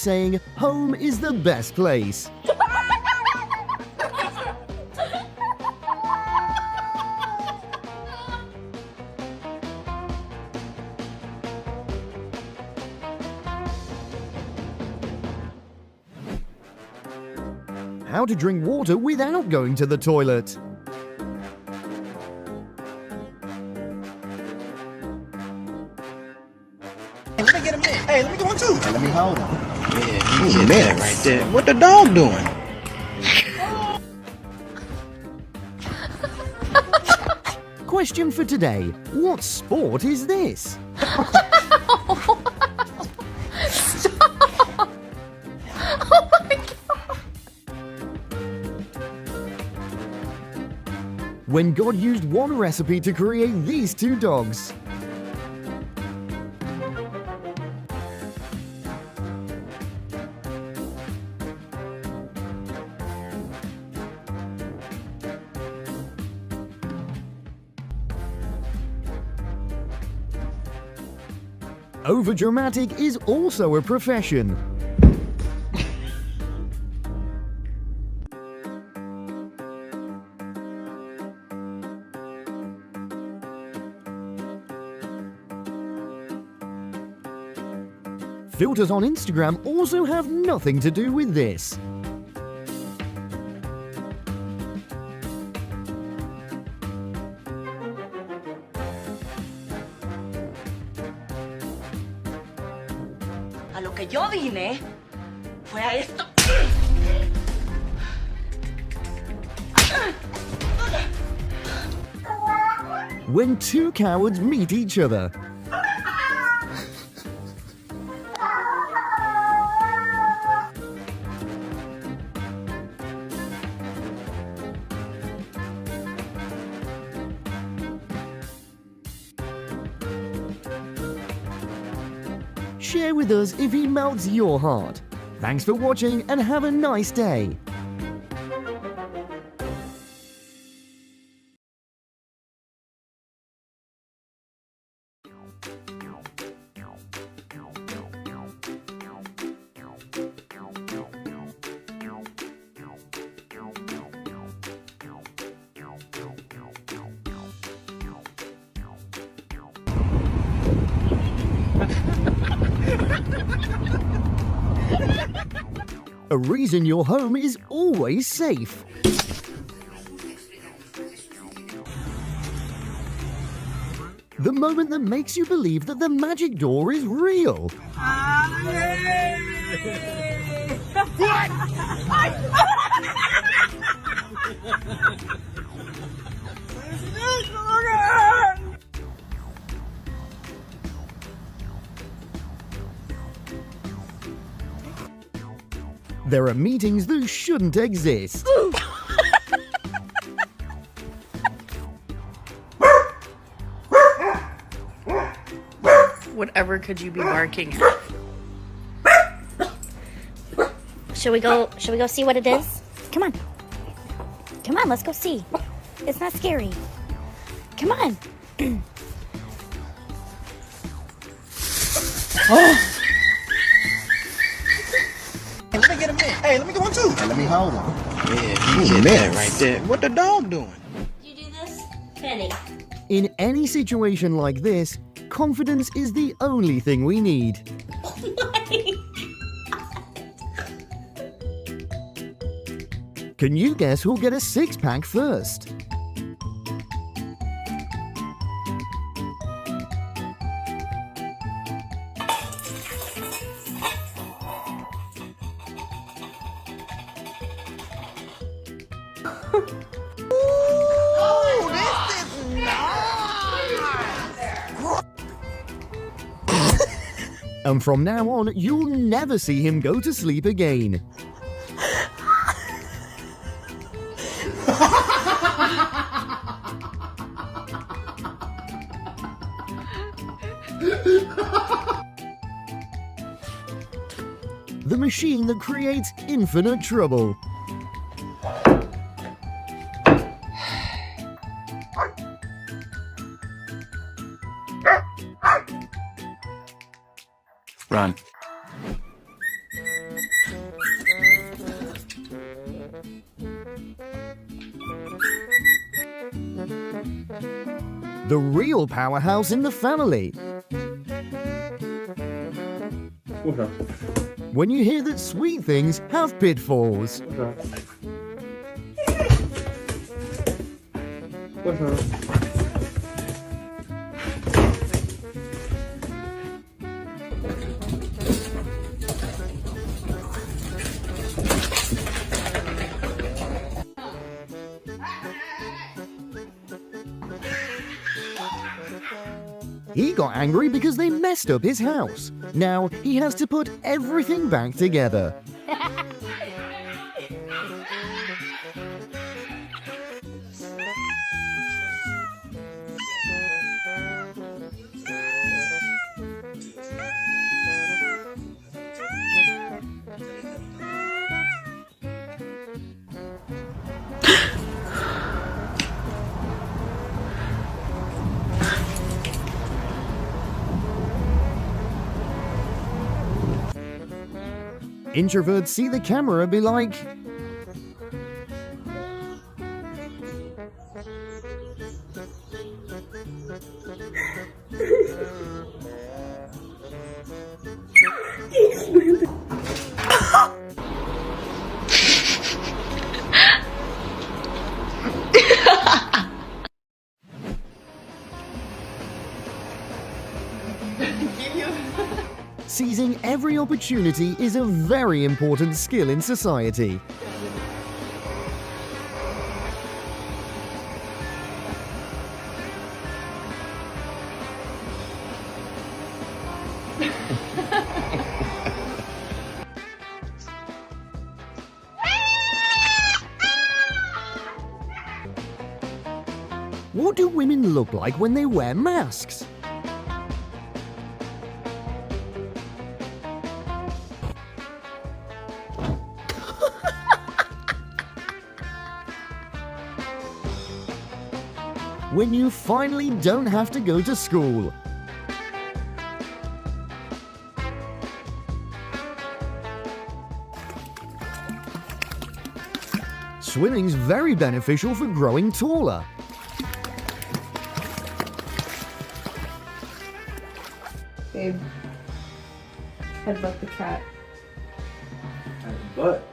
saying home is the best place. How to drink water without going to the toilet. Hey, let me get a minute. Hey, let me get one too. Hey, let me hold him. Yeah, you get that right there. What the dog doing? Question for today. What sport is this? When God used one recipe to create these two dogs. Overdramatic is also a profession. Filters on Instagram also have nothing to do with this. A lo que yo vine fue a esto. When two cowards meet each other. Share with us if he melts your heart. Thanks for watching and have a nice day. A reason your home is always safe. The moment that makes you believe that the magic door is real. There are meetings that shouldn't exist. Whatever could you be barking at? Should we go see what it is? Come on. Come on, let's go see. It's not scary. Come on. Oh. Hey, let me get a minute. Hey, let me get one too. Hey, let me hold him. Yeah, you get that right there. What the dog doing? You do this? Penny. In any situation like this, confidence is the only thing we need. Can you guess who'll get a six-pack first? And from now on, you'll never see him go to sleep again. The machine that creates infinite trouble. Run. the real powerhouse in the family. When you hear that sweet things have pitfalls. He got angry because they messed up his house. Now he has to put everything back together. Introverts see the camera be like, seizing every opportunity is a very important skill in society. What do women look like when they wear masks? When you finally don't have to go to school. Swimming's very beneficial for growing taller. Babe, headbutt the cat. But